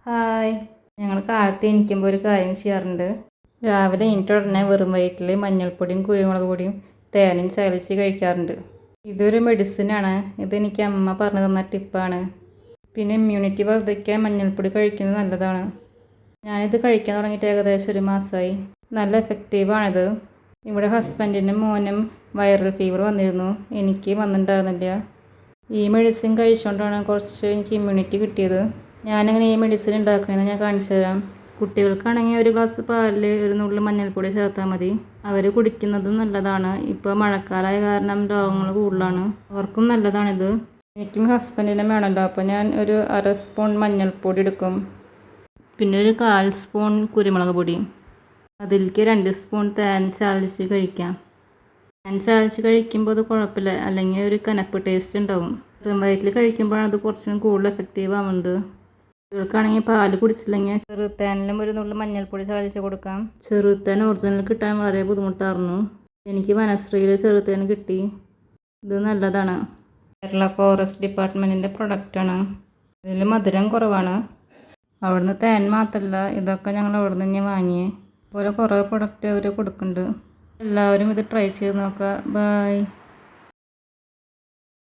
Hi. ഞങ്ങൾ കാലത്ത് എണീക്കുമ്പോൾ ഒരു കാര്യം ചെയ്യാറുണ്ട്. രാവിലെ എണീറ്റ ഉടനെ വെറും വയറ്റിൽ മഞ്ഞൾപ്പൊടിയും കുരുമുളക് പൊടിയും തേനും ചതച്ച് കഴിക്കാറുണ്ട്. ഇതൊരു മെഡിസിനാണ്. ഇതെനിക്ക് അമ്മ പറഞ്ഞു തന്ന ടിപ്പാണ്. പിന്നെ ഇമ്മ്യൂണിറ്റി വർദ്ധിക്കാൻ മഞ്ഞൾപ്പൊടി കഴിക്കുന്നത് നല്ലതാണ്. ഞാനിത് കഴിക്കാൻ തുടങ്ങിയിട്ട് ഏകദേശം ഒരു മാസമായി. നല്ല എഫക്റ്റീവാണിത്. ഇവിടെ ഹസ്ബൻഡിനും മോനും വൈറൽ ഫീവർ വന്നിരുന്നു. എനിക്ക് വന്നിട്ടുണ്ടായിരുന്നില്ല. ഈ മെഡിസിൻ കഴിച്ചുകൊണ്ടാണ് കുറച്ച് എനിക്ക് ഇമ്മ്യൂണിറ്റി കിട്ടിയത്. ഞാനെങ്ങനെ ഈ മെഡിസിൻ ഉണ്ടാക്കണമെന്ന് ഞാൻ കാണിച്ചു തരാം. കുട്ടികൾക്കാണെങ്കിൽ ഒരു ഗ്ലാസ് പാലിൽ ഒരു നുള്ളു മഞ്ഞൾപ്പൊടി ചേർത്താൽ മതി. അവർ കുടിക്കുന്നതും നല്ലതാണ്. ഇപ്പോൾ മഴക്കാലമായ കാരണം രോഗങ്ങൾ കൂടുതലാണ്. അവർക്കും നല്ലതാണിത്. എനിക്കും ഹസ്ബൻഡിനും വേണമല്ലോ, അപ്പോൾ ഞാൻ ഒരു അര സ്പൂൺ മഞ്ഞൾപ്പൊടി എടുക്കും. പിന്നെ ഒരു 1/4 സ്പൂൺ കുരുമുളക് പൊടി. അതിലേക്ക് 2 സ്പൂൺ തേൻ ചാലിച്ച് കഴിക്കാം. തേൻ ചാലിച്ച് കഴിക്കുമ്പോൾ അത് കുഴപ്പമില്ല, അല്ലെങ്കിൽ ഒരു കനപ്പ് ടേസ്റ്റ് ഉണ്ടാവും. വെറും വയറ്റിൽ കഴിക്കുമ്പോഴാണ് അത് കുറച്ചും കൂടുതൽ എഫക്റ്റീവ് ആവുന്നത്. കുട്ടികൾക്കാണെങ്കിൽ പാല് കുടിച്ചില്ലെങ്കിൽ ചെറുത്തേനിലും ഒരു നുള്ളു മഞ്ഞൾപ്പൊടി ചാലിച്ച് കൊടുക്കാം. ചെറുത്തേൻ ഒറിജിനൽ കിട്ടാൻ വളരെ ബുദ്ധിമുട്ടായിരുന്നു. എനിക്ക് വനശ്രീയിൽ ചെറുത്തേൻ കിട്ടി. ഇത് നല്ലതാണ്. കേരള ഫോറസ്റ്റ് ഡിപ്പാർട്ട്മെൻറ്റിൻ്റെ പ്രൊഡക്റ്റാണ്. ഇതിൽ മധുരം കുറവാണ്. അവിടുന്ന് തേൻ മാത്രമല്ല, ഇതൊക്കെ ഞങ്ങൾ അവിടെ നിന്ന് തന്നെ വാങ്ങിയേ. അതുപോലെ കുറേ പ്രൊഡക്റ്റ് അവർ കൊടുക്കുന്നുണ്ട്. എല്ലാവരും ഇത് ട്രൈ ചെയ്ത് നോക്കുക. ബൈ.